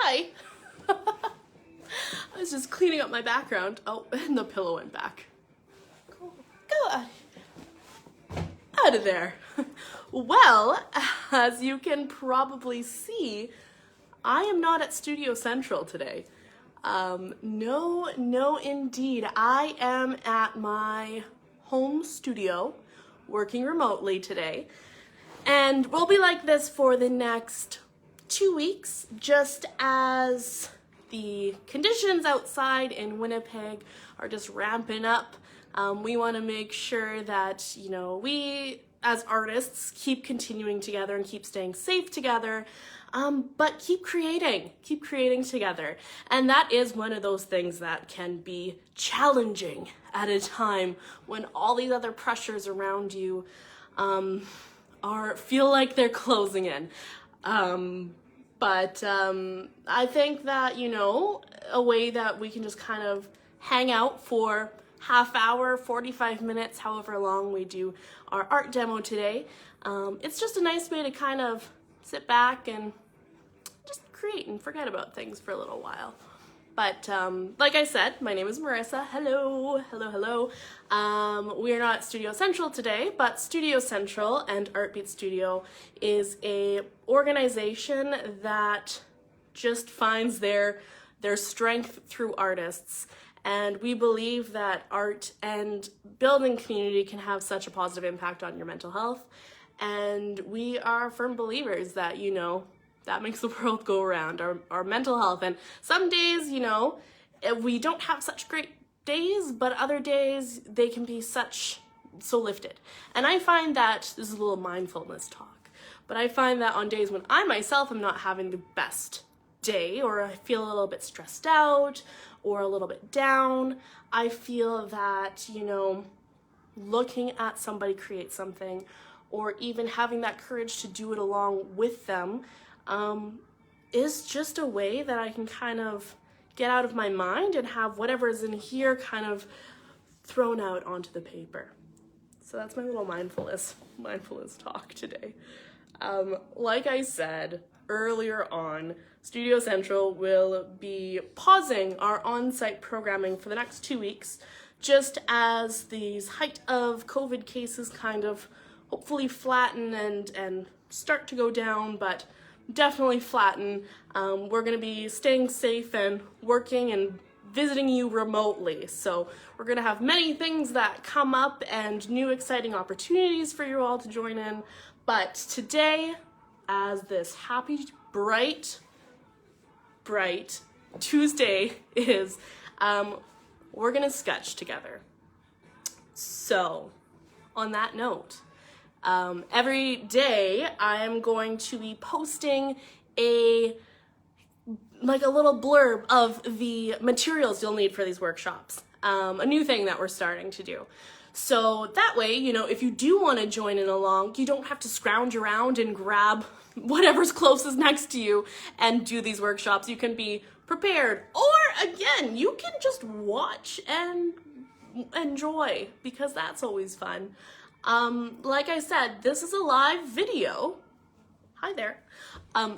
Hi. I was just cleaning up my background. Oh, and the pillow went back. Go out of there. Well, as you can probably see, I am not at Studio Central today. No, indeed. I am at my home studio working remotely today. And we'll be like this for the next 2 weeks, just as the conditions outside in Winnipeg are just ramping up. We want to make sure that, we as artists keep continuing together and keep staying safe together, but keep creating together. And that is one of those things that can be challenging at a time when all these other pressures around you feel like they're closing in. But I think that, a way that we can just kind of hang out for half hour, 45 minutes, however long we do our art demo today. It's just a nice way to kind of sit back and just create and forget about things for a little while. But like I said, my name is Marissa. Hello. We are not Studio Central today, but Studio Central and Artbeat Studio is a organization that just finds their strength through artists. And we believe that art and building community can have such a positive impact on your mental health. And we are firm believers that, that makes the world go around, our mental health. And some days, we don't have such great days, but other days they can be so lifted. And I find that, this is a little mindfulness talk, but I find that on days when I myself am not having the best day, or I feel a little bit stressed out or a little bit down, I feel that, looking at somebody create something, or even having that courage to do it along with them, is just a way that I can kind of get out of my mind and have whatever is in here kind of thrown out onto the paper. So that's my little mindfulness talk today. Like I said earlier on, Studio Central will be pausing our on-site programming for the next 2 weeks, just as these height of COVID cases kind of hopefully flatten and start to go down, but definitely flatten. We're going to be staying safe and working and visiting you remotely. So we're going to have many things that come up and new exciting opportunities for you all to join in. But today, as this happy, bright Tuesday is, we're going to sketch together. So on that note, every day I am going to be posting a little blurb of the materials you'll need for these workshops. A new thing that we're starting to do. So that way, if you do want to join in along, you don't have to scrounge around and grab whatever's closest next to you and do these workshops. You can be prepared. Or again, you can just watch and enjoy, because that's always fun. Like I said, this is a live video. Hi there.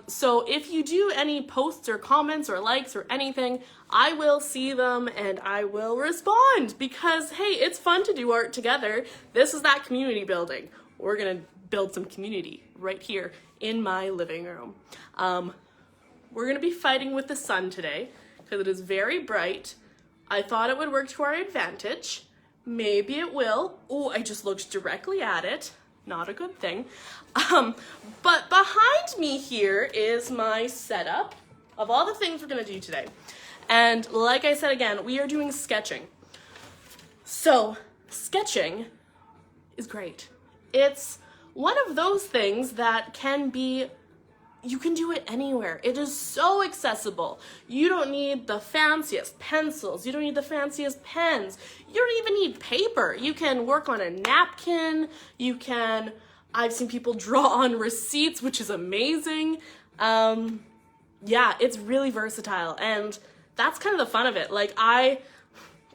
So if you do any posts or comments or likes or anything, I will see them and I will respond, because hey, it's fun to do art together. This is that community building. We're gonna build some community right here in my living room. We're gonna be fighting with the sun today because it is very bright. I thought it would work to our advantage. Maybe it will. Oh, I just looked directly at it. Not a good thing. But behind me here is my setup of all the things we're gonna do today. And like I said again, we are doing sketching. So sketching is great. It's one of those things that you can do it anywhere. It is so accessible. You don't need the fanciest pencils. You don't need the fanciest pens. You don't even need paper. You can work on a napkin. I've seen people draw on receipts, which is amazing. Yeah, it's really versatile. And that's kind of the fun of it. Like I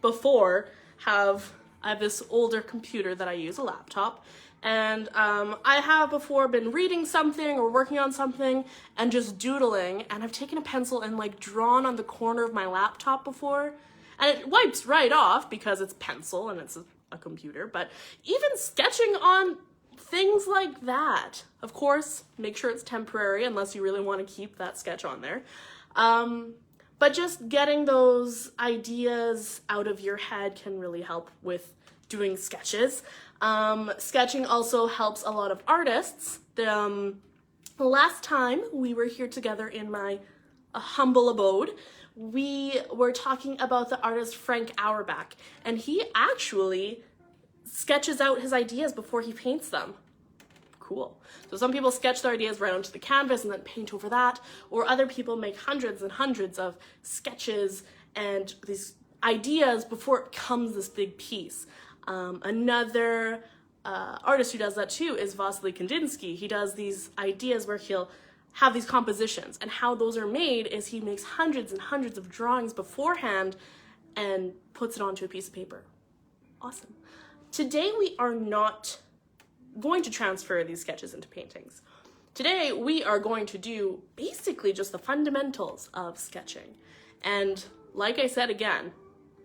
have this older computer that I use, a laptop, And I have before been reading something or working on something and just doodling, and I've taken a pencil and like drawn on the corner of my laptop before, and it wipes right off because it's pencil and it's a computer. But even sketching on things like that, of course, make sure it's temporary unless you really want to keep that sketch on there. But just getting those ideas out of your head can really help with doing sketches. Sketching also helps a lot of artists. The last time we were here together in my humble abode, we were talking about the artist Frank Auerbach, and he actually sketches out his ideas before he paints them. Cool. So some people sketch their ideas right onto the canvas and then paint over that, or other people make hundreds and hundreds of sketches and these ideas before it becomes this big piece. Another artist who does that too is Vasily Kandinsky. He does these ideas where he'll have these compositions, and how those are made is he makes hundreds and hundreds of drawings beforehand and puts it onto a piece of paper. Awesome. Today we are not going to transfer these sketches into paintings. Today we are going to do basically just the fundamentals of sketching. And like I said again,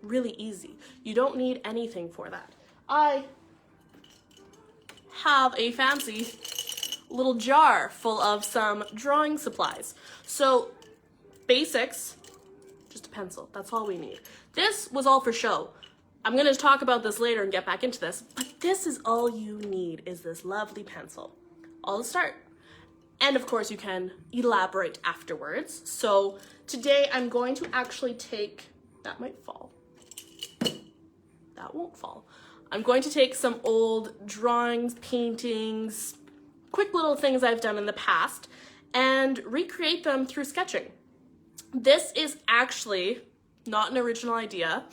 really easy. You don't need anything for that. I have a fancy little jar full of some drawing supplies. So basics, just a pencil, that's all we need. This was all for show. I'm gonna talk about this later and get back into this, but this is all you need, is this lovely pencil. All to start. And of course you can elaborate afterwards. So today I'm going to actually take, that might fall. That won't fall. I'm going to take some old drawings, paintings, quick little things I've done in the past and recreate them through sketching. This is actually not an original idea.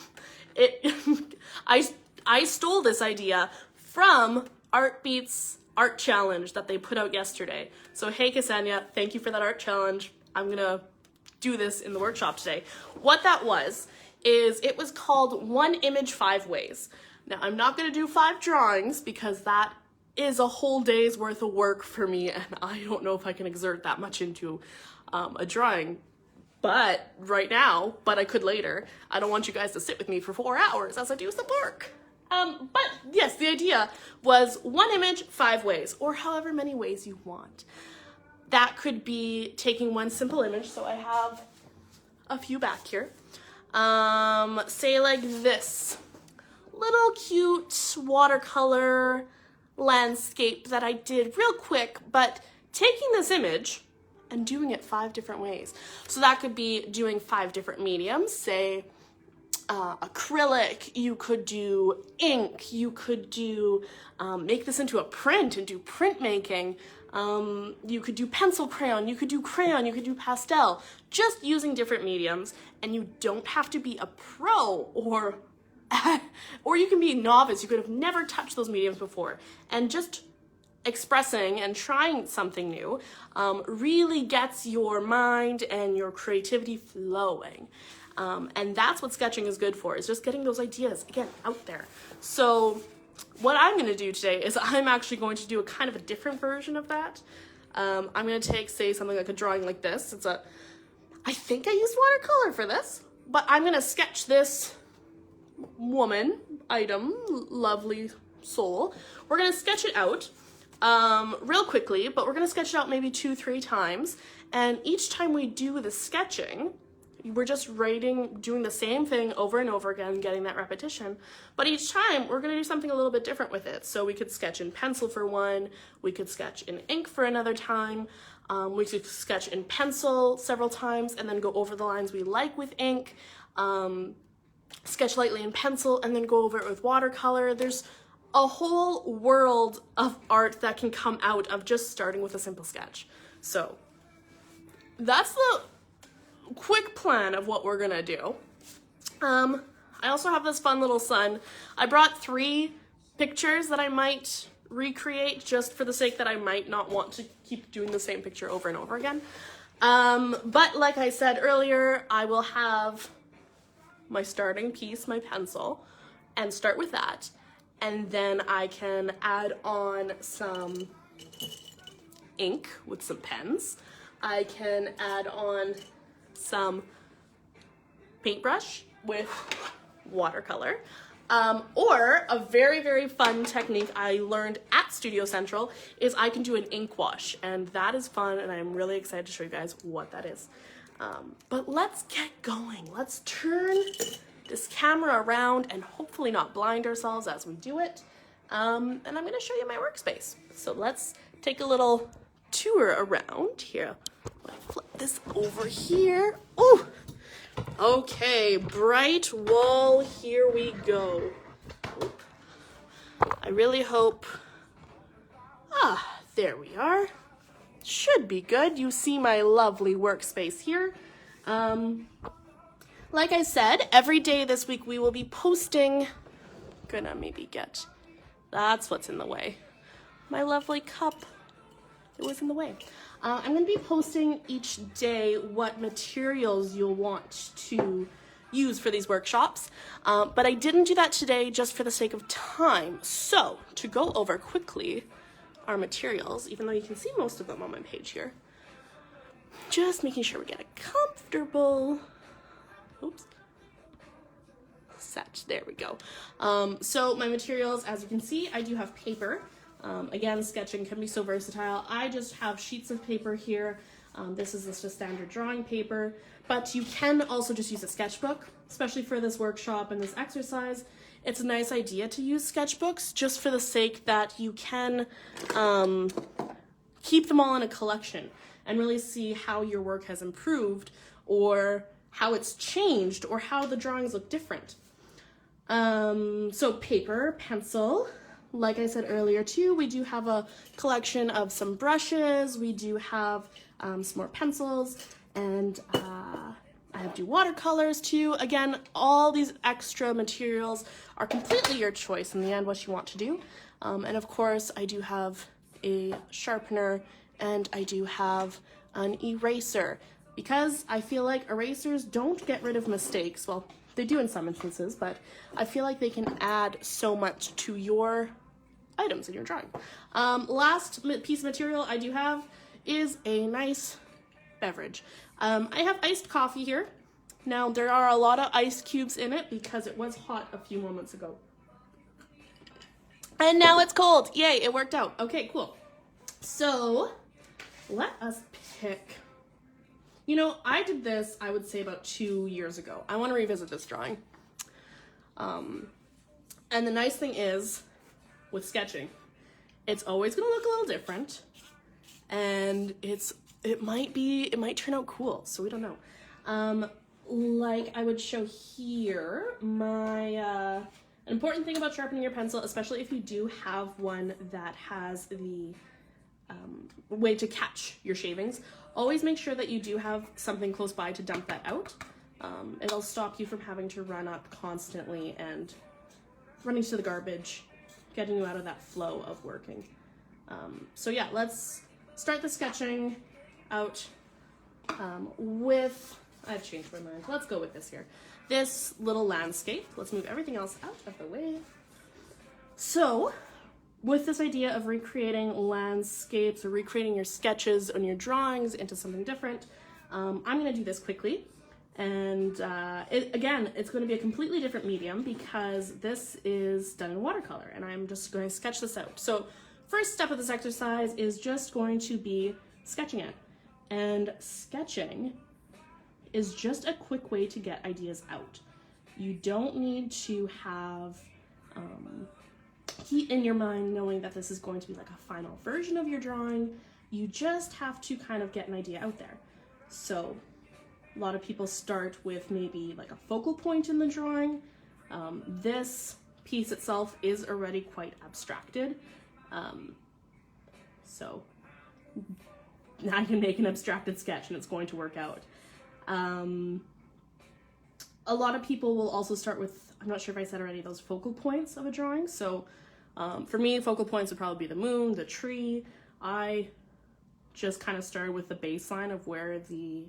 I stole this idea from Artbeat's art challenge that they put out yesterday. So hey Ksenia, thank you for that art challenge. I'm gonna do this in the workshop today. What that was is it was called One Image 5 Ways. Now I'm not gonna do 5 drawings because that is a whole day's worth of work for me, and I don't know if I can exert that much into a drawing. But right now, but I could later. I don't want you guys to sit with me for 4 hours as I do some work. But yes, the idea was 1 image, 5 ways, or however many ways you want. That could be taking one simple image. So I have a few back here. Say like this little cute watercolor landscape that I did real quick, but taking this image and doing it 5 different ways. So that could be doing 5 different mediums, say acrylic, you could do ink, you could do, make this into a print and do printmaking, you could do pencil crayon, you could do crayon, you could do pastel, just using different mediums. And you don't have to be a pro or you can be a novice. You could have never touched those mediums before, and just expressing and trying something new really gets your mind and your creativity flowing. And that's what sketching is good for, is just getting those ideas, again, out there. So what I'm gonna do today is I'm actually going to do a kind of a different version of that. I'm gonna take, say, something like a drawing like this. I think I used watercolor for this, but I'm gonna sketch this woman, item, lovely soul. We're gonna sketch it out real quickly, but we're gonna sketch it out maybe 2-3 times. And each time we do the sketching, we're just doing the same thing over and over again, getting that repetition. But each time we're gonna do something a little bit different with it. So we could sketch in pencil for one, we could sketch in ink for another time, we could sketch in pencil several times and then go over the lines we like with ink, sketch lightly in pencil and then go over it with watercolor. There's a whole world of art that can come out of just starting with a simple sketch. So that's the quick plan of what we're gonna do. I also have this fun little sun. I brought 3 pictures that I might recreate just for the sake that I might not want to keep doing the same picture over and over again. But like I said earlier, I will have my starting piece, my pencil, and start with that. and then I can add on some ink with some pens. I can add on some paintbrush with watercolor. Or a very, very fun technique I learned at Studio Central is I can do an ink wash, and that is fun, and I'm really excited to show you guys what that is. But let's get going. Let's turn this camera around and hopefully not blind ourselves as we do it. And I'm going to show you my workspace. So let's take a little tour around here. I flip this over here. Ooh! Okay, bright wall, here we go. Oop. I really hope, there we are. Should be good. You see my lovely workspace here. Like I said, every day this week we will be posting, that's what's in the way. My lovely cup, it was in the way. I'm going to be posting each day what materials you'll want to use for these workshops, but I didn't do that today just for the sake of time. So, to go over quickly our materials, even though you can see most of them on my page here, just making sure we get a comfortable, set, there we go. So my materials, as you can see, I do have paper. Again, sketching can be so versatile. I just have sheets of paper here. This is just a standard drawing paper, but you can also just use a sketchbook, especially for this workshop and this exercise. It's a nice idea to use sketchbooks just for the sake that you can keep them all in a collection and really see how your work has improved or how it's changed or how the drawings look different. So paper, pencil. Like I said earlier too, we do have a collection of some brushes, we do have some more pencils, and I do watercolors too. Again, all these extra materials are completely your choice in the end, what you want to do. And of course, I do have a sharpener and I do have an eraser because I feel like erasers don't get rid of mistakes. Well, they do in some instances, but I feel like they can add so much to your items in your drawing. Last piece of material I do have is a nice beverage. I have iced coffee here. Now there are a lot of ice cubes in it because it was hot a few moments ago. And now it's cold. Yay, it worked out. Okay, cool. So let us pick. You know, I did this, I would say about 2 years ago. I want to revisit this drawing. And the nice thing is, with sketching, it's always going to look a little different, and it might turn out cool, so we don't know. Like I would show here, an important thing about sharpening your pencil, especially if you do have one that has the way to catch your shavings, always make sure that you do have something close by to dump that out. It'll stop you from having to run up constantly and running to the garbage, getting you out of that flow of working. So yeah, let's start the sketching out with, I've changed my mind. Let's go with this here. This little landscape. Let's move everything else out of the way. So with this idea of recreating landscapes or recreating your sketches and your drawings into something different, I'm going to do this quickly. And again, it's going to be a completely different medium because this is done in watercolor and I'm just going to sketch this out. So first step of this exercise is just going to be sketching it. And sketching is just a quick way to get ideas out. You don't need to have heat in your mind knowing that this is going to be like a final version of your drawing. You just have to kind of get an idea out there. So a lot of people start with maybe like a focal point in the drawing. This piece itself is already quite abstracted. So now I can make an abstracted sketch and it's going to work out. A lot of people will also start with, I'm not sure if I said already, those focal points of a drawing. So for me, focal points would probably be the moon, the tree. I just kind of started with the baseline of where the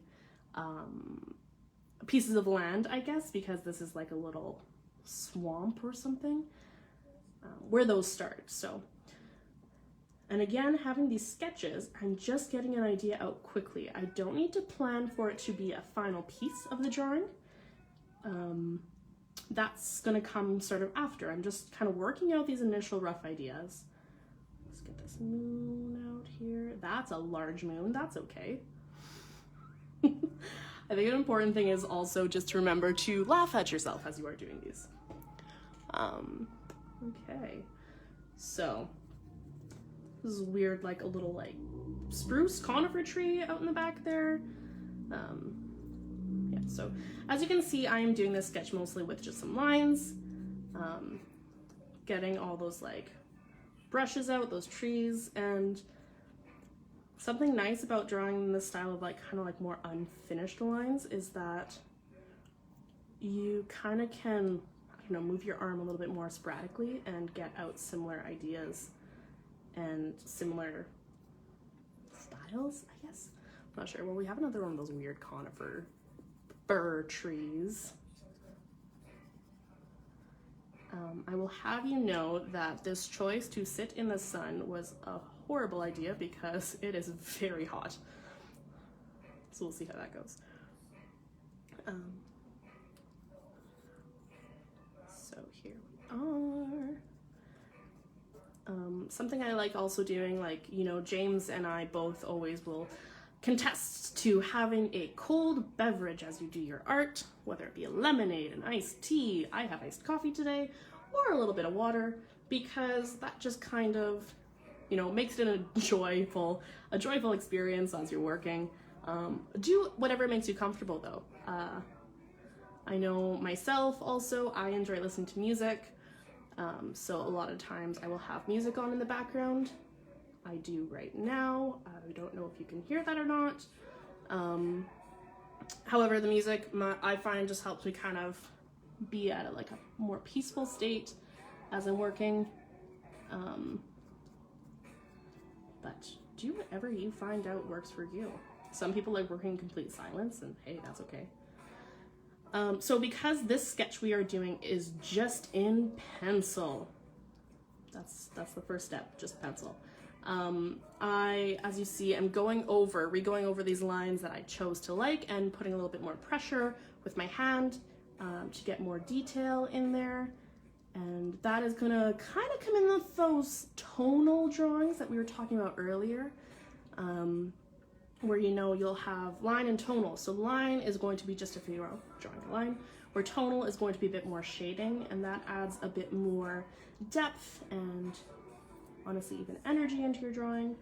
pieces of land, I guess, because this is like a little swamp or something. where those start. So, and again, having these sketches, I'm just getting an idea out quickly. I don't need to plan for it to be a final piece of the drawing. That's gonna come sort of after. I'm just kind of working out these initial rough ideas. Let's get this moon out here. That's a large moon, that's okay. I think an important thing is also just to remember to laugh at yourself as you are doing these. Okay, so this is weird, like a little like spruce conifer tree out in the back there. Yeah, so as you can see, I am doing this sketch mostly with just some lines, getting all those like brushes out, those trees, and something nice about drawing in this style of like kind of like more unfinished lines is that you kind of can, I don't know, move your arm a little bit more sporadically and get out similar ideas and similar styles, I guess. I'm not sure. Well, we have another one of those weird conifer fir trees. I will have you know that this choice to sit in the sun was a horrible idea because it is very hot. So we'll see how that goes. So here we are. Something I like also doing, like, you know, James and I both always will contest to having a cold beverage as you do your art, whether it be a lemonade, an iced tea, I have iced coffee today, or a little bit of water, because that just kind of, you know, makes it a joyful experience as you're working. Do whatever makes you comfortable though. I know myself also, I enjoy listening to music. So a lot of times I will have music on in the background. I do right now. I don't know if you can hear that or not. However, the music I find just helps me kind of be at a more peaceful state as I'm working. But do whatever you find out works for you. Some people like working in complete silence, and hey, that's okay. So because this sketch we are doing is just in pencil, that's the first step, just pencil. As you see, I'm re-going over these lines that I chose to like and putting a little bit more pressure with my hand to get more detail in there. And that is gonna kind of come in with those tonal drawings that we were talking about earlier, where, you know, you'll have line and tonal. So line is going to be just if you are drawing a line, where tonal is going to be a bit more shading, and that adds a bit more depth and honestly even energy into your drawing.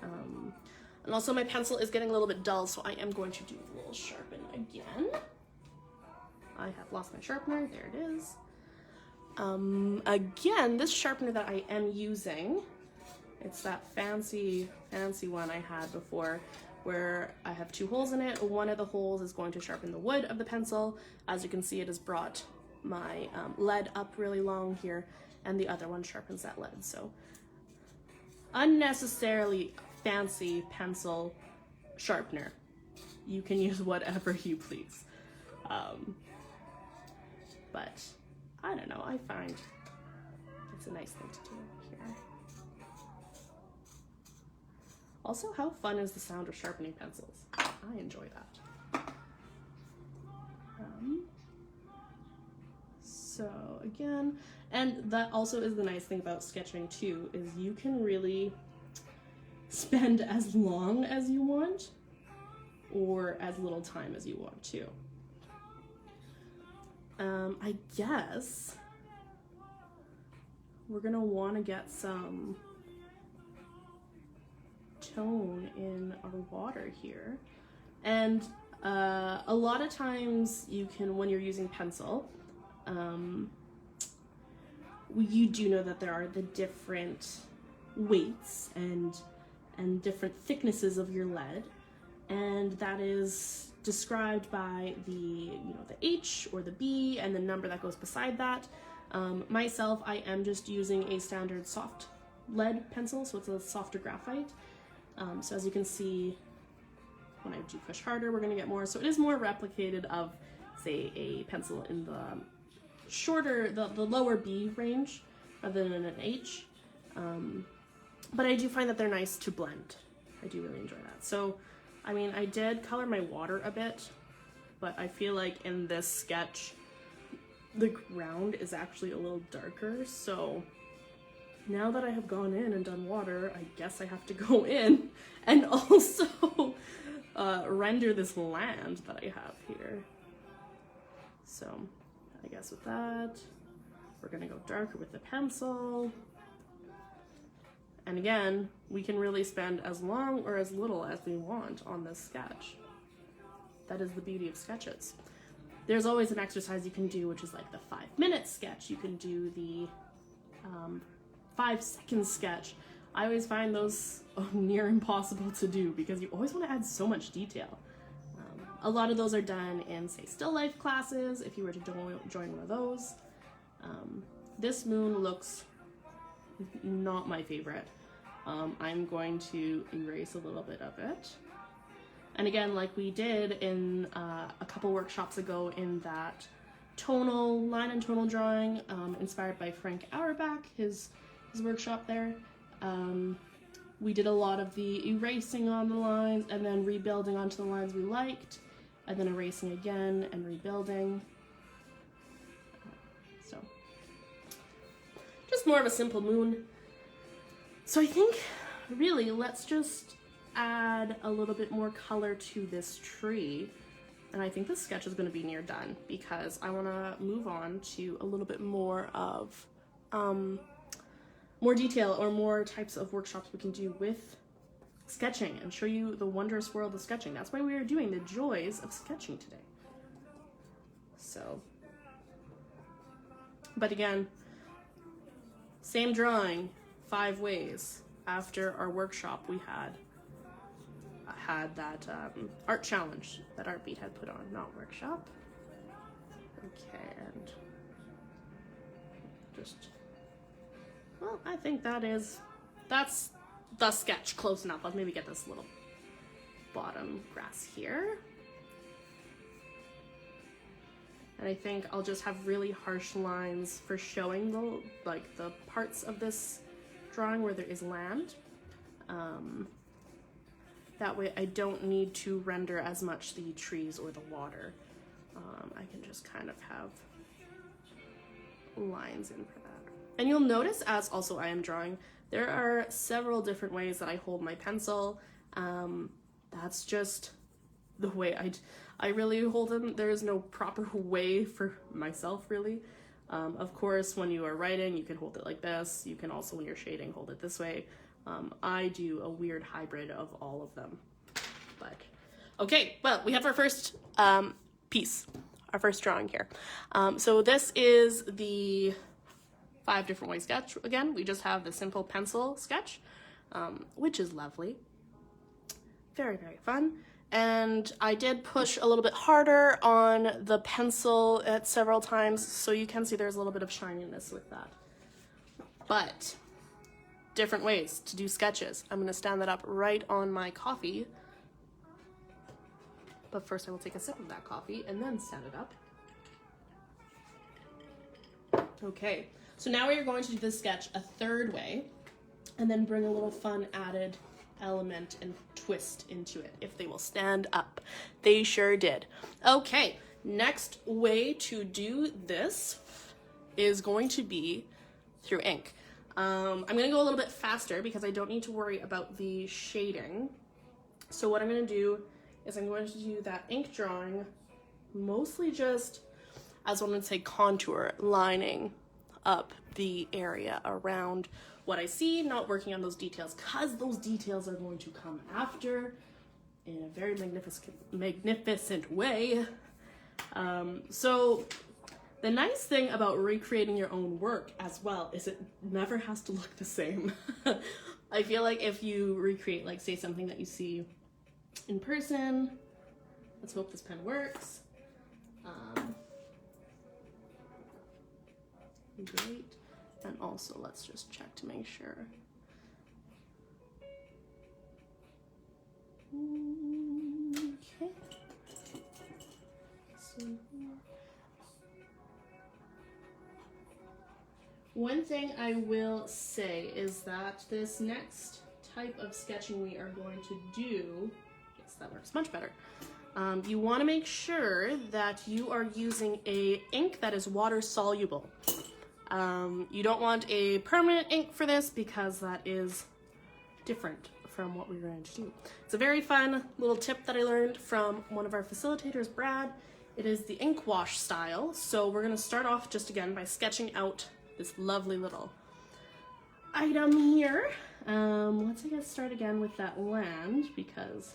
And also my pencil is getting a little bit dull, so I am going to do a little sharpen again. I have lost my sharpener, there it is. Again, this sharpener that I am using, it's that fancy one I had before, where I have two holes in it. One of the holes is going to sharpen the wood of the pencil. As you can see, it has brought my lead up really long here, and the other one sharpens that lead. So unnecessarily fancy pencil sharpener. You can use whatever you please. But I don't know, I find it's a nice thing to do here. Also, how fun is the sound of sharpening pencils? I enjoy that. So again, and that also is the nice thing about sketching too, is you can really spend as long as you want or as little time as you want to. I guess we're gonna want to get some tone in our water here, and a lot of times you can, when you're using pencil, you do know that there are the different weights and different thicknesses of your lead, and that is described by the, you know, the H or the B and the number that goes beside that. Myself, I am just using a standard soft lead pencil, so it's a softer graphite. So as you can see, when I do push harder, we're gonna get more. So it is more replicated of, say, a pencil in the shorter, the lower B range. rather than an H. But I do find that they're nice to blend. I do really enjoy that. So, I mean, I did color my water a bit, but I feel like in this sketch, the ground is actually a little darker. So now that I have gone in and done water, I guess I have to go in and also render this land that I have here. So I guess with that, we're gonna go darker with the pencil. And again, we can really spend as long or as little as we want on this sketch. That is the beauty of sketches. There's always an exercise you can do, which is like the 5-minute sketch. You can do the 5-second sketch. I always find those near impossible to do because you always want to add so much detail. A lot of those are done in, say, still life classes, if you were to join one of those. This moon looks not my favorite. I'm going to erase a little bit of it. And again, like we did in a couple workshops ago in that tonal, line and tonal drawing, inspired by Frank Auerbach, his workshop there. We did a lot of the erasing on the lines and then rebuilding onto the lines we liked, and then erasing again and rebuilding. So, just more of a simple moon. So I think, really, let's just add a little bit more color to this tree. And I think this sketch is going to be near done because I want to move on to a little bit more of more detail or more types of workshops we can do with sketching and show you the wondrous world of sketching. That's why we are doing the joys of sketching today. So, but again, same drawing, 5 ways. After our workshop, we had that art challenge that Artbeat had put on, not workshop. Okay, and just, well, I think that's the sketch close enough. Let's maybe get this little bottom grass here. And I think I'll just have really harsh lines for showing the parts of this drawing where there is land. That way I don't need to render as much the trees or the water. I can just kind of have lines in for that. And you'll notice as also I am drawing, there are several different ways that I hold my pencil. That's just the way I really hold them. There is no proper way for myself, really. Of course, when you are writing, you can hold it like this. You can also, when you're shading, hold it this way. I do a weird hybrid of all of them. But, okay, well, we have our first piece, our first drawing here. So this is the 5 different way sketch. Again, we just have the simple pencil sketch, which is lovely. Very, very fun. And I did push a little bit harder on the pencil at several times, so you can see there's a little bit of shininess with that. But different ways to do sketches. I'm going to stand that up right on my coffee. But first I will take a sip of that coffee and then stand it up. Okay, so now we are going to do this sketch a 3rd way and then bring a little fun added element and twist into it if they will stand up. They sure did. Okay, next way to do this is going to be through ink. I'm gonna go a little bit faster because I don't need to worry about the shading. So what I'm gonna do is I'm going to do that ink drawing mostly just, as one would say, contour, lining up the area around what I see, not working on those details, because those details are going to come after in a very magnificent way. So the nice thing about recreating your own work as well is it never has to look the same. I feel like if you recreate, like, say, something that you see in person, let's hope this pen works. Great. And also, let's just check to make sure. Okay. So, One thing I will say is that this next type of sketching we are going to do, yes, that works much better. You want to make sure that you are using a ink that is water soluble. You don't want a permanent ink for this because that is different from what we're going to do. It's a very fun little tip that I learned from one of our facilitators, Brad. It is the ink wash style. So we're going to start off just again by sketching out this lovely little item here. Let's get started again with that land because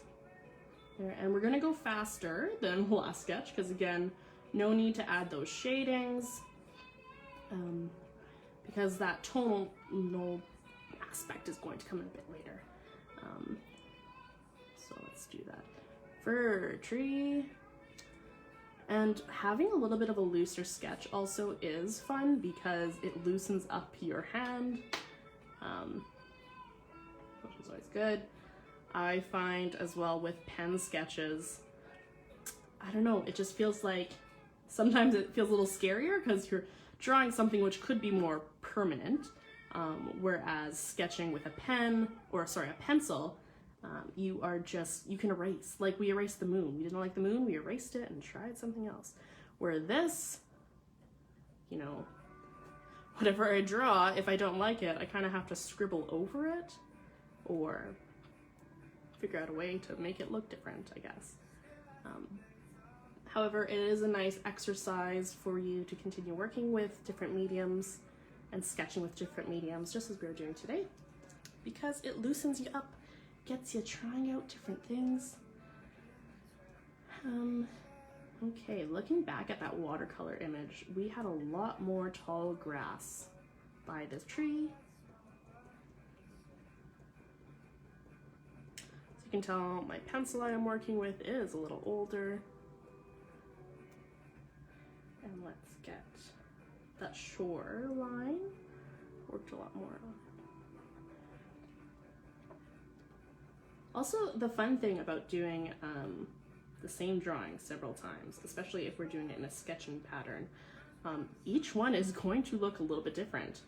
there, and we're going to go faster than the last sketch because again, no need to add those shadings because that tonal aspect is going to come in a bit later. So let's do that. Fir tree. And having a little bit of a looser sketch also is fun because it loosens up your hand, which is always good. I find as well with pen sketches, I don't know, it just feels like sometimes it feels a little scarier because you're drawing something which could be more permanent, whereas sketching with a pen, or sorry, a pencil, you can erase. Like we erased the moon. We didn't like the moon, we erased it and tried something else. Where this, you know, whatever I draw, if I don't like it, I kind of have to scribble over it or figure out a way to make it look different, I guess. However, it is a nice exercise for you to continue working with different mediums and sketching with different mediums, just as we're doing today, because it loosens you up, gets you trying out different things. Okay, looking back at that watercolor image, we had a lot more tall grass by this tree. So you can tell my pencil I am working with is a little older. And let's get that shoreline worked a lot more on. Also, the fun thing about doing the same drawing several times, especially if we're doing it in a sketching pattern, each one is going to look a little bit different.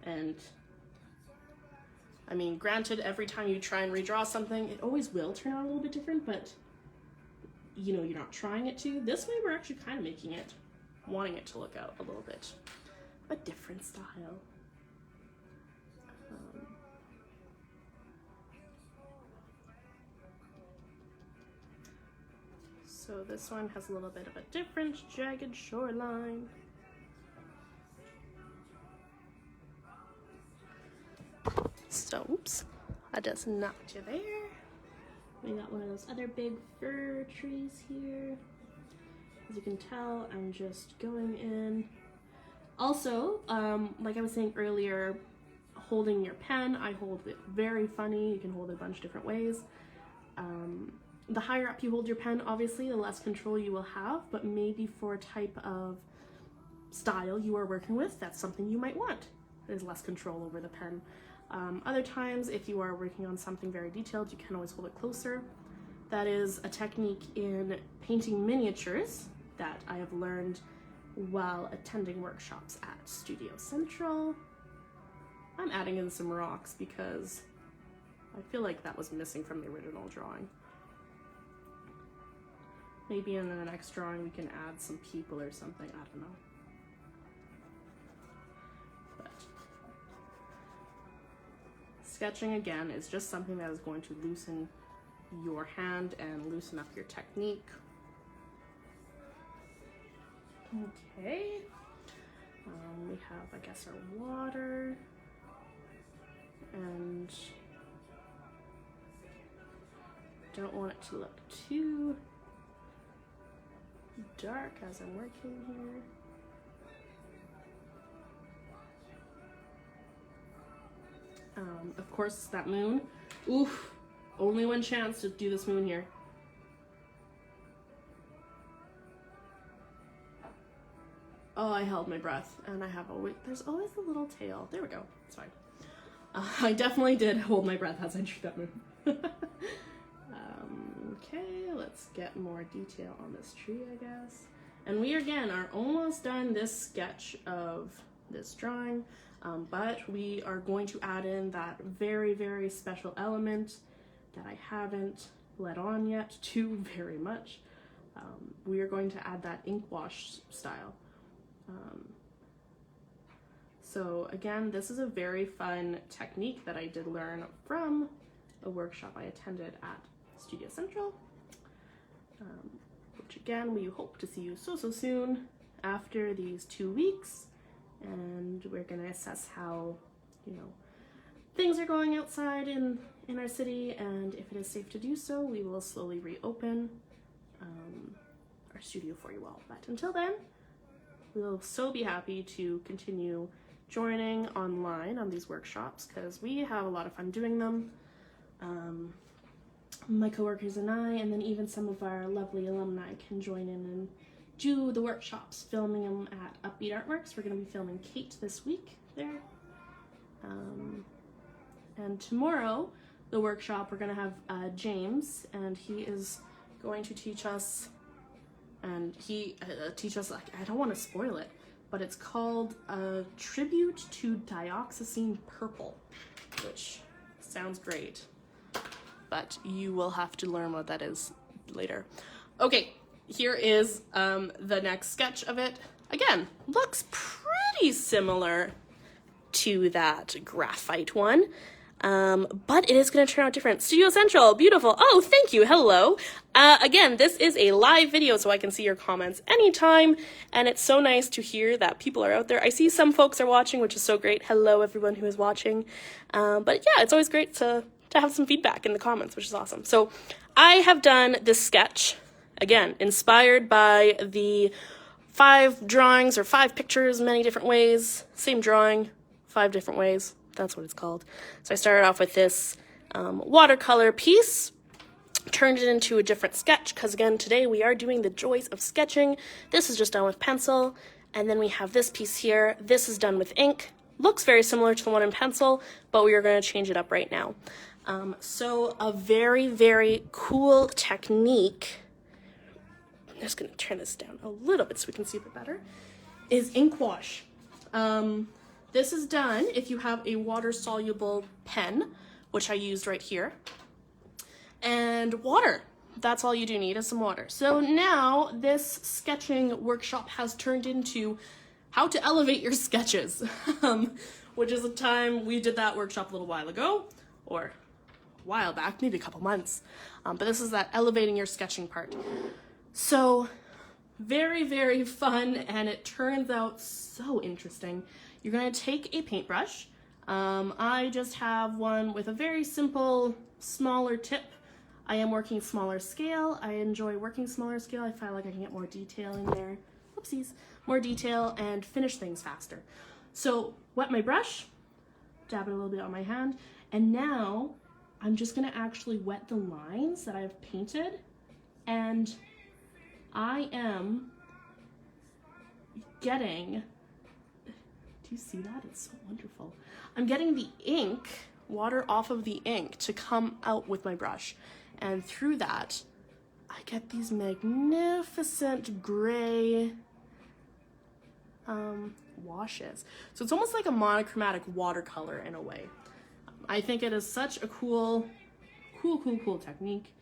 And I mean, granted, every time you try and redraw something, it always will turn out a little bit different, but you know, you're not trying it to. This way we're actually kind of making it, wanting it to look out a little bit a different style. So this one has a little bit of a different jagged shoreline. So, oops, I just knocked you there. We got one of those other big fir trees here. As you can tell, I'm just going in. Also, like I was saying earlier, holding your pen, I hold it very funny. You can hold it a bunch of different ways. The higher up you hold your pen, obviously, the less control you will have, but maybe for a type of style you are working with, that's something you might want. There's less control over the pen. Other times, if you are working on something very detailed, you can always hold it closer. That is a technique in painting miniatures that I have learned while attending workshops at Studio Central. I'm adding in some rocks because I feel like that was missing from the original drawing. Maybe in the next drawing we can add some people or something, I don't know. But sketching, again, is just something that is going to loosen your hand and loosen up your technique. Okay. We have, I guess, our water. And don't want it to look too dark as I'm working here. Of course, that moon. Oof, only one chance to do this moon here. Oh, I held my breath, and I have always, there's always a little tail. There we go, it's fine. I definitely did hold my breath as I drew that moon. Okay, let's get more detail on this tree, I guess. And we, again, are almost done this sketch of this drawing, but we are going to add in that very, very special element that I haven't let on yet too very much. We are going to add that ink wash style. So again, this is a very fun technique that I did learn from a workshop I attended at Studio Central, which again, we hope to see you so soon after these 2 weeks, and we're gonna assess how, you know, things are going outside in our city, and if it is safe to do so, we will slowly reopen our studio for you all. But until then, we'll so be happy to continue joining online on these workshops because we have a lot of fun doing them. My coworkers and I, and then even some of our lovely alumni can join in and do the workshops, filming them at Artbeat Artworks. We're going to be filming Kate this week there. And tomorrow, the workshop, we're going to have James, and he is going to teach us, and like, I don't want to spoil it, but it's called a Tribute to Dioxazine Purple, which sounds great, but you will have to learn what that is later. Okay, here is the next sketch of it. Again, looks pretty similar to that graphite one, but it is going to turn out different. Studio Central, beautiful. Oh, thank you. Hello. Again, this is a live video, so I can see your comments anytime, and it's so nice to hear that people are out there. I see some folks are watching, which is so great. Hello, everyone who is watching. But yeah, it's always great to have some feedback in the comments, which is awesome. So I have done this sketch, again, inspired by the 5 drawings or 5 pictures, many different ways, same drawing, 5 different ways. That's what it's called. So I started off with this watercolor piece, turned it into a different sketch, because again, today we are doing the joys of sketching. This is just done with pencil, and then we have this piece here. This is done with ink. Looks very similar to the one in pencil, but we are going to change it up right now. So a very, very cool technique, I'm just going to turn this down a little bit so we can see a bit better, is ink wash. This is done if you have a water-soluble pen, which I used right here, and water. That's all you do need is some water. So now this sketching workshop has turned into how to elevate your sketches, which is a time we did that workshop a little while ago, or a while back, maybe a couple months. But this is that elevating your sketching part. So very, very fun, and it turns out so interesting. You're going to take a paintbrush. I just have one with a very simple, smaller tip. I am working smaller scale. I enjoy working smaller scale. I feel like I can get more detail in there. Oopsies. More detail and finish things faster. So wet my brush, dab it a little bit on my hand, and now I'm just going to actually wet the lines that I've painted, and I am getting, do you see that? It's so wonderful. I'm getting the ink, water off of the ink to come out with my brush. And through that, I get these magnificent gray washes. So it's almost like a monochromatic watercolor in a way. I think it is such a cool technique.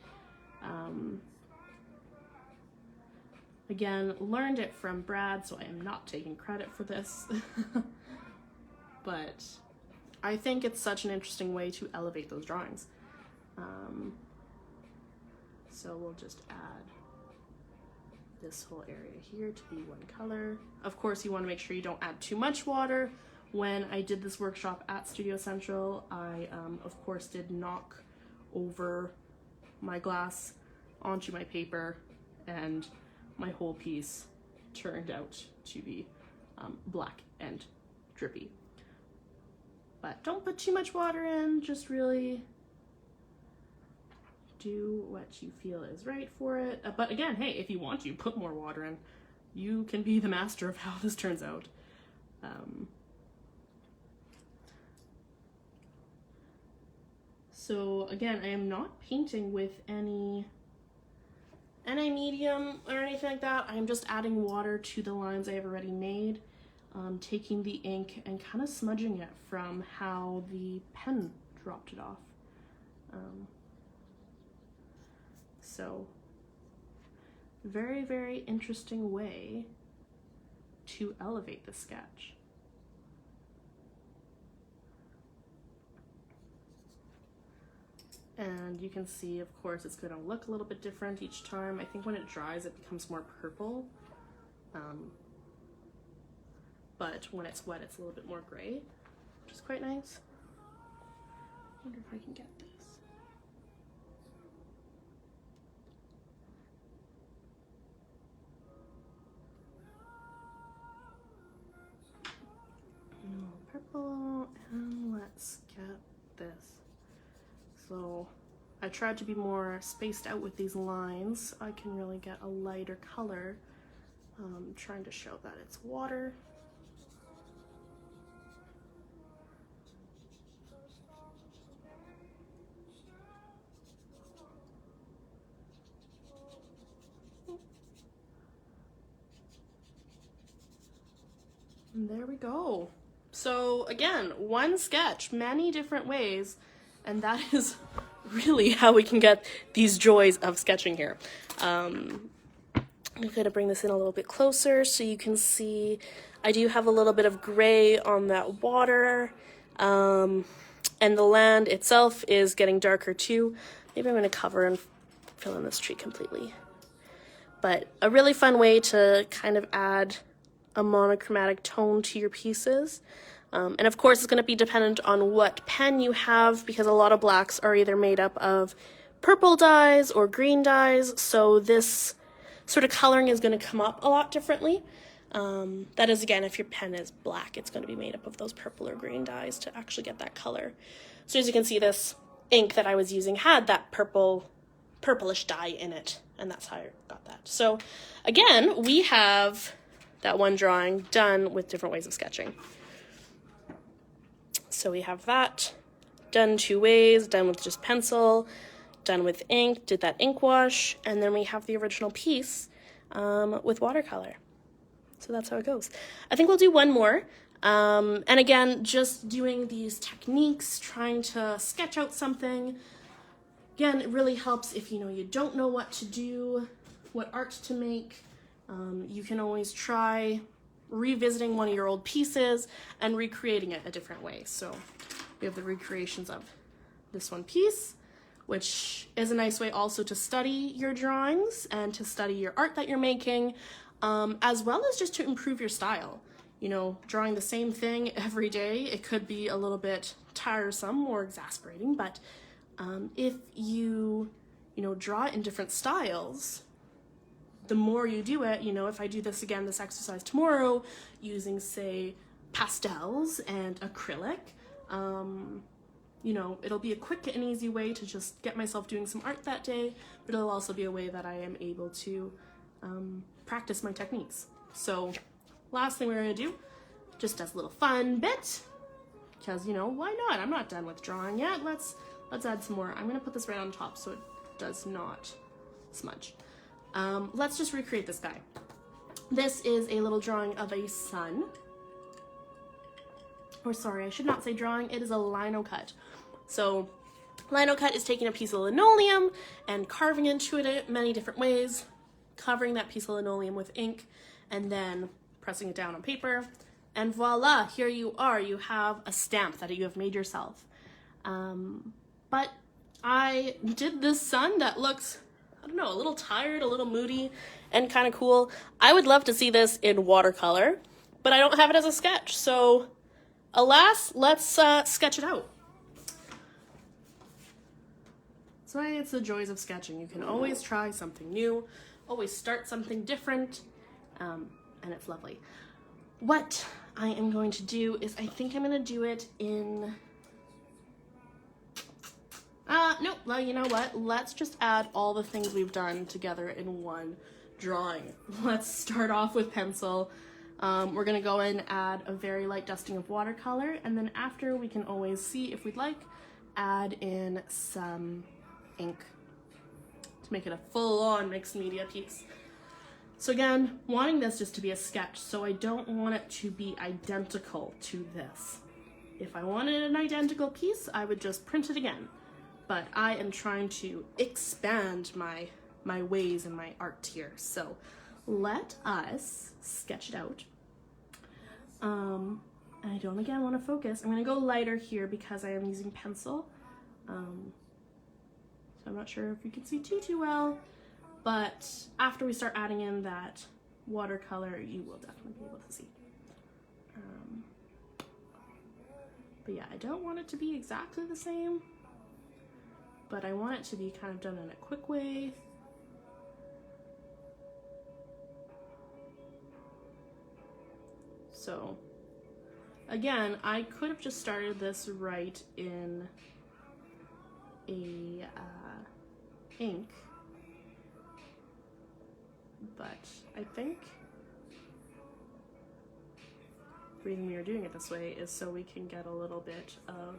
Again, learned it from Brad, so I am not taking credit for this. But I think it's such an interesting way to elevate those drawings. So we'll just add this whole area here to be one color. Of course, you want to make sure you don't add too much water. When I did this workshop at Studio Central, I, of course, did knock over my glass onto my paper, and my whole piece turned out to be black and drippy. But don't put too much water in, just really do what you feel is right for it. But again, hey, if you want to put more water in, you can be the master of how this turns out. So again, I am not painting with any medium or anything like that. I am just adding water to the lines I have already made. taking the ink and kind of smudging it from how the pen dropped it off. So very, very interesting way to elevate the sketch. And you can see, of course, it's going to look a little bit different each time. I think when it dries, it becomes more purple. But when it's wet, it's a little bit more gray, which is quite nice. I wonder if I can get this. Purple, and let's get this. So I tried to be more spaced out with these lines so I can really get a lighter color, trying to show that it's water. And there we go. So again, one sketch, many different ways, and that is really how we can get these joys of sketching here. I'm going to bring this in a little bit closer so you can see I do have a little bit of gray on that water, and the land itself is getting darker too. Maybe I'm going to cover and fill in this tree completely. But a really fun way to kind of add a monochromatic tone to your pieces. And of course, it's going to be dependent on what pen you have, because a lot of blacks are either made up of purple dyes or green dyes, so this sort of coloring is going to come up a lot differently. That is, again, if your pen is black, it's going to be made up of those purple or green dyes to actually get that color. So as you can see, this ink that I was using had that purplish dye in it, and that's how I got that. So again, we have that one drawing done with different ways of sketching. So we have that done 2 ways, done with just pencil, done with ink, did that ink wash, and then we have the original piece with watercolor. So that's how it goes. I think we'll do one more. And again, just doing these techniques, trying to sketch out something. Again, it really helps if you don't know what to do, what art to make. You can always try revisiting one of your old pieces and recreating it a different way. So we have the recreations of this one piece, which is a nice way also to study your drawings and to study your art that you're making, as well as just to improve your style. Drawing the same thing every day, it could be a little bit tiresome or exasperating, but if you draw it in different styles, the more you do it, if I do this exercise tomorrow using, say, pastels and acrylic, it'll be a quick and easy way to just get myself doing some art that day, but it'll also be a way that I am able to practice my techniques. So last thing we're going to do, just as a little fun bit, because, why not? I'm not done with drawing yet. Let's add some more. I'm going to put this right on top so it does not smudge. Let's just recreate this guy. This is a little drawing of a sun. Or sorry, I should not say drawing, it is a lino cut. So lino cut is taking a piece of linoleum and carving into it many different ways, covering that piece of linoleum with ink, and then pressing it down on paper. And voila, here you are. You have a stamp that you have made yourself. But I did this sun that looks, I don't know, a little tired, a little moody, and kind of cool. I would love to see this in watercolor, but I don't have it as a sketch. So alas, let's sketch it out. So it's the joys of sketching. You can always try something new, always start something different, and it's lovely. What I am going to do is I think I'm going to do it in... Nope, well, you know what? Let's just add all the things we've done together in one drawing. Let's start off with pencil. We're going to go in and add a very light dusting of watercolor, and then after we can always see, if we'd like, add in some ink to make it a full-on mixed media piece. So again, wanting this just to be a sketch, so I don't want it to be identical to this. If I wanted an identical piece, I would just print it again. But I am trying to expand my ways in my art here. So let us sketch it out. I don't again want to focus. I'm going to go lighter here because I am using pencil. So I'm not sure if you can see too well, but after we start adding in that watercolor, you will definitely be able to see. But yeah, I don't want it to be exactly the same, but I want it to be kind of done in a quick way. So again, I could have just started this right in a ink, but I think the reason we are doing it this way is so we can get a little bit of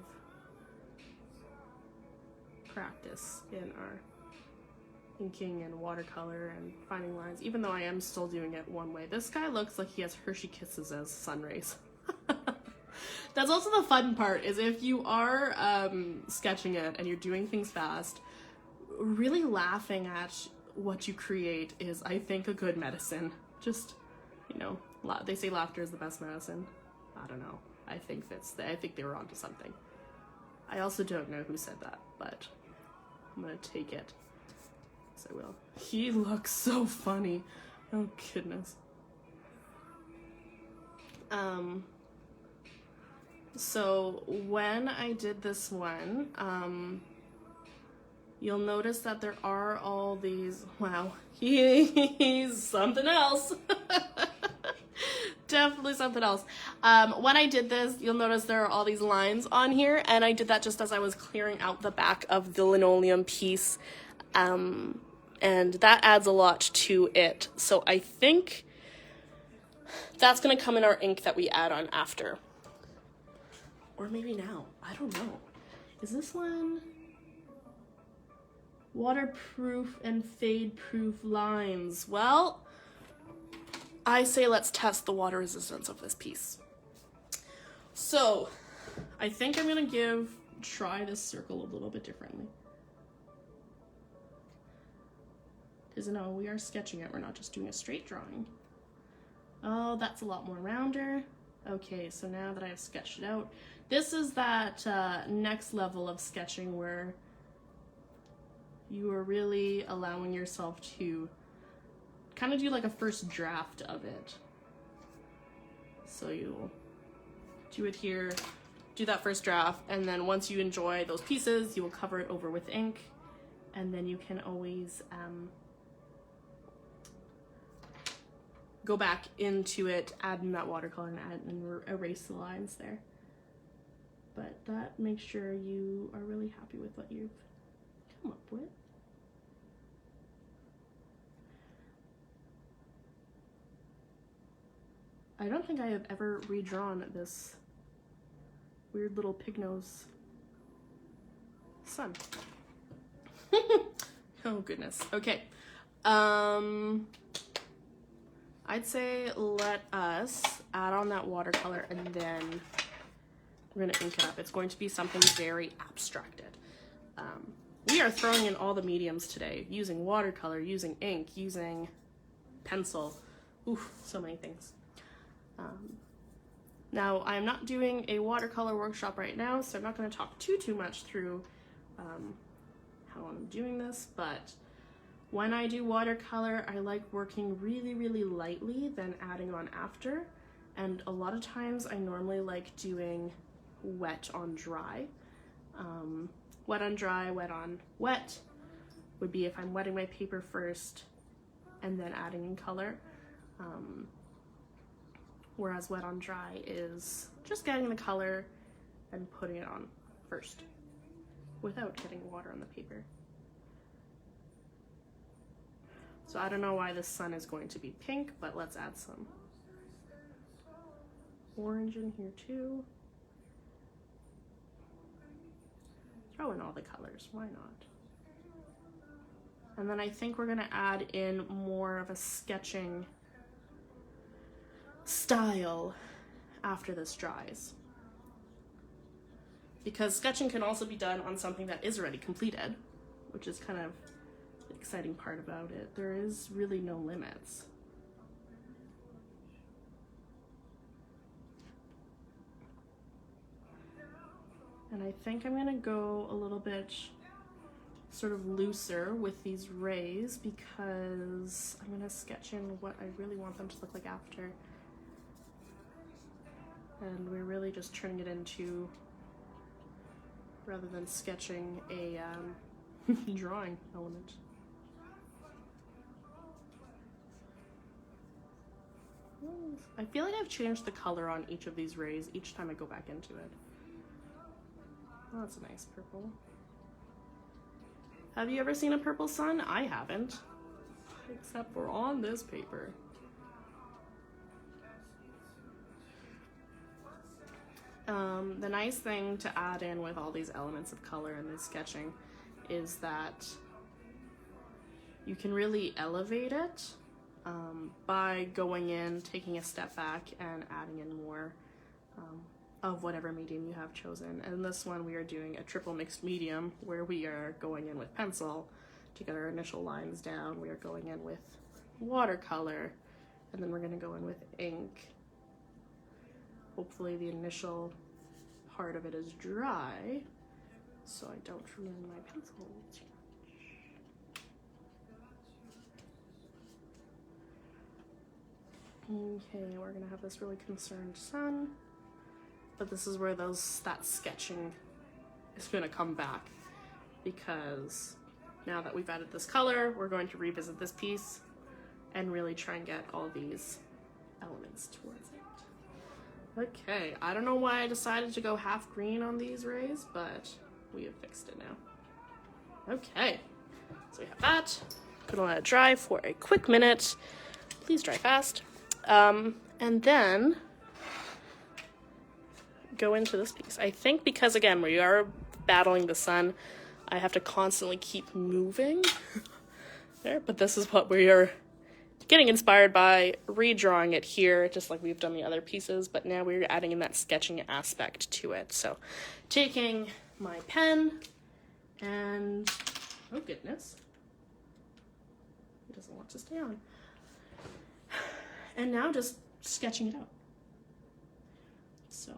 practice in our inking and watercolor and finding lines, even though I am still doing it one way. This guy looks like he has Hershey Kisses as sun rays. That's also the fun part, is if you are sketching it and you're doing things fast, really laughing at what you create is, I think, a good medicine. Just, you know, they say laughter is the best medicine. I don't know. I think they were onto something. I also don't know who said that, but I'm gonna take it. So I will. He looks so funny. Oh goodness. So when I did this one, you'll notice that there are all these, wow, he's something else. Definitely something else. When I did this, you'll notice there are all these lines on here, and I did that just as I was clearing out the back of the linoleum piece, and that adds a lot to it. So I think that's gonna come in our ink that we add on after. Or maybe now, I don't know. Is this one? Waterproof and fade-proof lines. Well, I say let's test the water resistance of this piece. So, I think I'm gonna try this circle a little bit differently. Because no, we are sketching it, we're not just doing a straight drawing. Oh, that's a lot more rounder. Okay, so now that I've sketched it out, this is that next level of sketching where you are really allowing yourself to kind of do like a first draft of it. So you'll do it here, do that first draft, and then once you enjoy those pieces, you will cover it over with ink, and then you can always go back into it, add in that watercolor, and erase the lines there. But that makes sure you are really happy with what you've come up with. I don't think I have ever redrawn this weird little pig nose sun. Oh goodness. Okay. I'd say let us add on that watercolor and then we're gonna ink it up. It's going to be something very abstracted. We are throwing in all the mediums today, using watercolor, using ink, using pencil. Oof, so many things. Now, I'm not doing a watercolor workshop right now, so I'm not going to talk too much through how I'm doing this, but when I do watercolor, I like working really lightly, then adding on after, and a lot of times I normally like doing wet on dry. Wet on dry, wet on wet would be if I'm wetting my paper first and then adding in color. Whereas wet on dry is just getting the color and putting it on first without getting water on the paper. So I don't know why this sun is going to be pink, but let's add some orange in here too. Throw in all the colors, why not? And then I think we're gonna add in more of a sketching style after this dries. Because sketching can also be done on something that is already completed, which is kind of the exciting part about it. There is really no limits. And I think I'm gonna go a little bit sort of looser with these rays because I'm gonna sketch in what I really want them to look like after. And we're really just turning it into, rather than sketching a drawing element. I feel like I've changed the color on each of these rays each time I go back into it. Oh, that's a nice purple. Have you ever seen a purple sun? I haven't, except for on this paper. The nice thing to add in with all these elements of color and this sketching is that you can really elevate it by going in, taking a step back, and adding in more of whatever medium you have chosen. And this one we are doing a triple mixed medium where we are going in with pencil to get our initial lines down. We are going in with watercolor, and then we're going to go in with ink. Hopefully the initial part of it is dry so I don't ruin my pencil too much. Okay, we're gonna have this really concerned sun, but this is where that sketching is gonna come back, because now that we've added this color, we're going to revisit this piece and really try and get all these elements towards it. Okay, I don't know why I decided to go half green on these rays, but we have fixed it now. Okay, so we have that. Gonna let it dry for a quick minute. Please dry fast. And then go into this piece. I think because, again, we are battling the sun, I have to constantly keep moving there, but this is what we are getting inspired by, redrawing it here, just like we've done the other pieces, but now we're adding in that sketching aspect to it. So taking my pen and, oh goodness, it doesn't want to stay on. And now just sketching it out. So.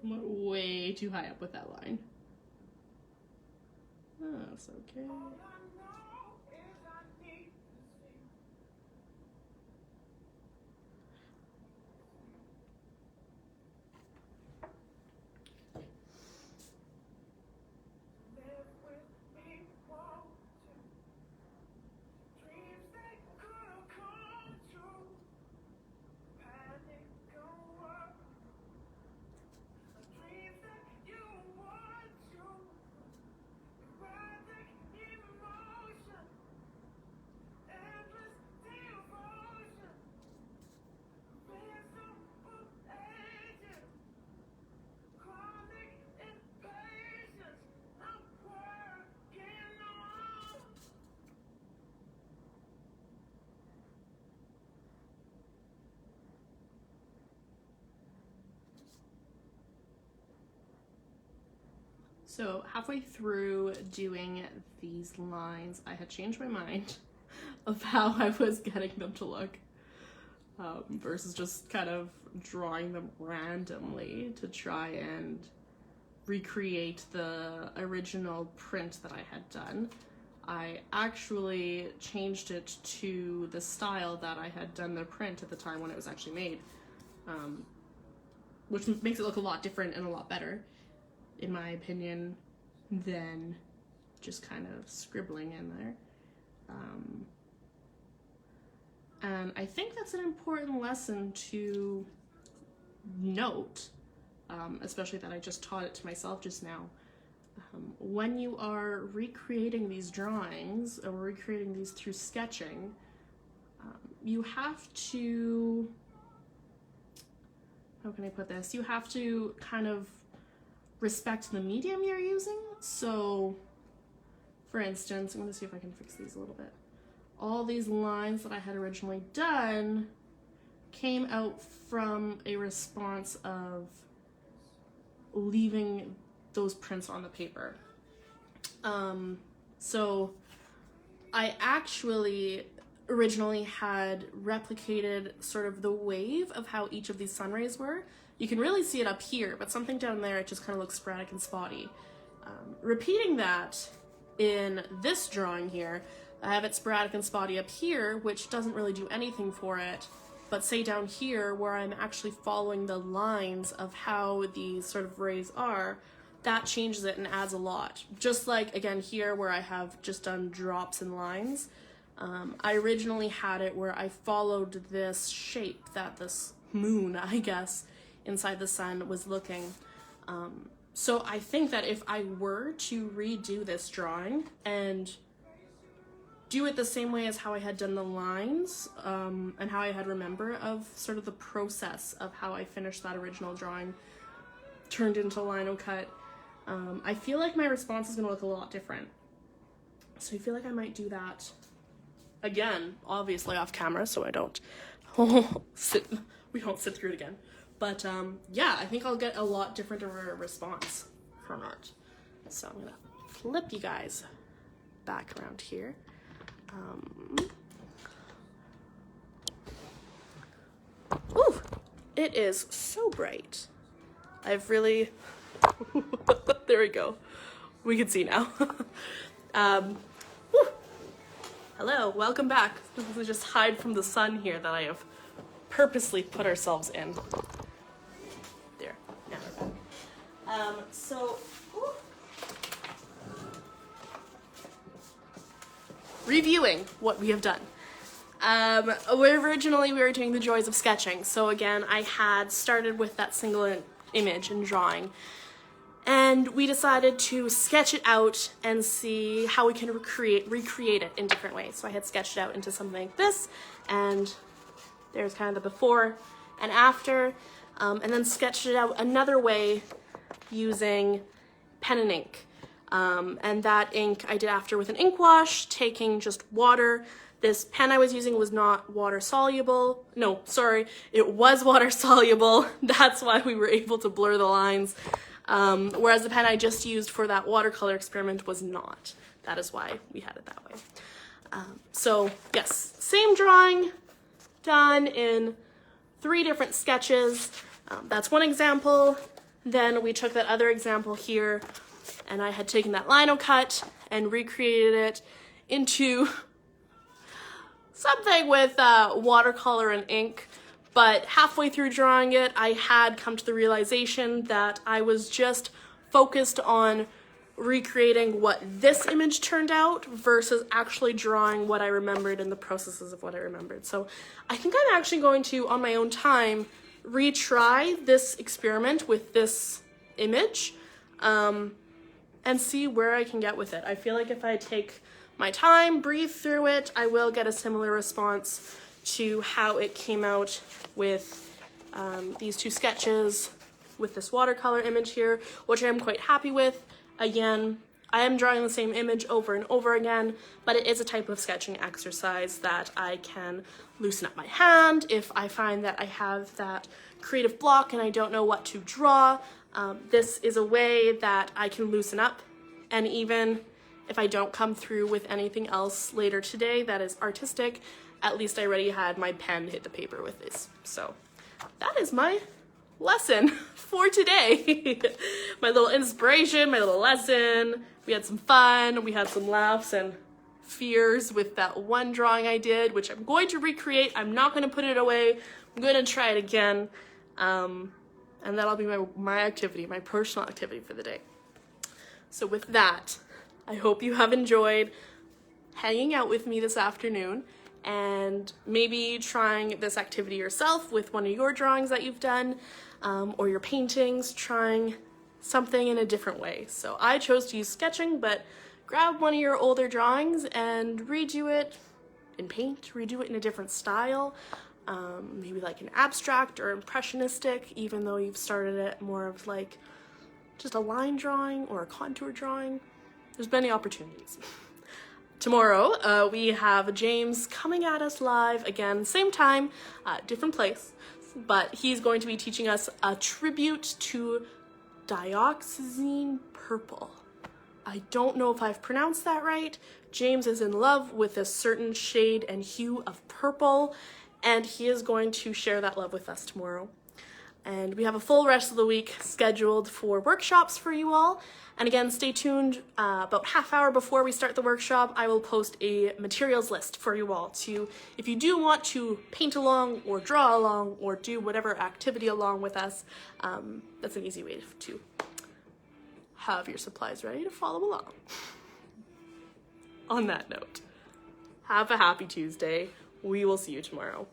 I went way too high up with that line. Oh, that's okay. So halfway through doing these lines, I had changed my mind of how I was getting them to look, versus just kind of drawing them randomly to try and recreate the original print that I had done. I actually changed it to the style that I had done the print at the time when it was actually made, which makes it look a lot different and a lot better, in my opinion, than just kind of scribbling in there. And I think that's an important lesson to note, especially that I just taught it to myself just now. When you are recreating these drawings or recreating these through sketching, you have to, how can I put this? You have to kind of respect the medium you're using. So, for instance, I'm going to see if I can fix these a little bit. All these lines that I had originally done came out from a response of leaving those prints on the paper. So I actually originally had replicated sort of the wave of how each of these sun rays were. You can really see it up here, but something down there, it just kind of looks sporadic and spotty. Repeating that in this drawing here, I have it sporadic and spotty up here, which doesn't really do anything for it. But say down here, where I'm actually following the lines of how these sort of rays are, that changes it and adds a lot. Just like, again, here where I have just done drops and lines, I originally had it where I followed this shape that this moon, I guess, inside the sun was looking. So I think that if I were to redo this drawing and do it the same way as how I had done the lines, and how I had remember of sort of the process of how I finished that original drawing turned into lino cut, I feel like my response is going to look a lot different. So I feel like I might do that again, obviously off camera, so I don't we don't sit through it again. But yeah, I think I'll get a lot different of a response from it. So I'm gonna flip you guys back around here. Ooh, it is so bright. I've really, there we go. We can see now. Hello, welcome back. This is just hide from the sun here that I have purposely put ourselves in. There, now we're back. Reviewing what we have done. Originally we were doing the joys of sketching. So again, I had started with that single image and drawing. And we decided to sketch it out and see how we can recreate it in different ways. So I had sketched it out into something like this, and there's kind of the before and after, and then sketched it out another way using pen and ink. And that ink I did after with an ink wash, taking just water. This pen I was using was not water soluble. No, sorry, it was water soluble. That's why we were able to blur the lines. Whereas the pen I just used for that watercolor experiment was not. That is why we had it that way. So yes, same drawing done in 3 different sketches. That's one example. Then we took that other example here, and I had taken that lino cut and recreated it into something with watercolor and ink. But halfway through drawing it, I had come to the realization that I was just focused on recreating what this image turned out versus actually drawing what I remembered and the processes of what I remembered. So I think I'm actually going to, on my own time, retry this experiment with this image and see where I can get with it. I feel like if I take my time, breathe through it, I will get a similar response to how it came out with these two sketches with this watercolor image here, which I am quite happy with. Again, I am drawing the same image over and over again, but it is a type of sketching exercise that I can loosen up my hand if I find that I have that creative block and I don't know what to draw. This is a way that I can loosen up, and even if I don't come through with anything else later today that is artistic, at least I already had my pen hit the paper with this. So that is my lesson for today. My little inspiration, my little lesson. We had some fun, we had some laughs and fears with that one drawing I did, which I'm going to recreate. I'm not going to put it away. I'm going to try it again. And that'll be my activity, my personal activity for the day. So with that, I hope you have enjoyed hanging out with me this afternoon and maybe trying this activity yourself with one of your drawings that you've done, or your paintings, trying something in a different way. So I chose to use sketching, but grab one of your older drawings and redo it in paint, redo it in a different style, maybe like an abstract or impressionistic, even though you've started it more of like just a line drawing or a contour drawing. There's many opportunities. Tomorrow, we have James coming at us live again, same time, different place, but he's going to be teaching us a tribute to dioxazine purple. I don't know if I've pronounced that right. James is in love with a certain shade and hue of purple, and he is going to share that love with us tomorrow. And we have a full rest of the week scheduled for workshops for you all. And again, stay tuned. About half hour before we start the workshop, I will post a materials list for you all to, if you do want to paint along or draw along or do whatever activity along with us, that's an easy way to have your supplies ready to follow along. On that note, have a happy Tuesday. We will see you tomorrow.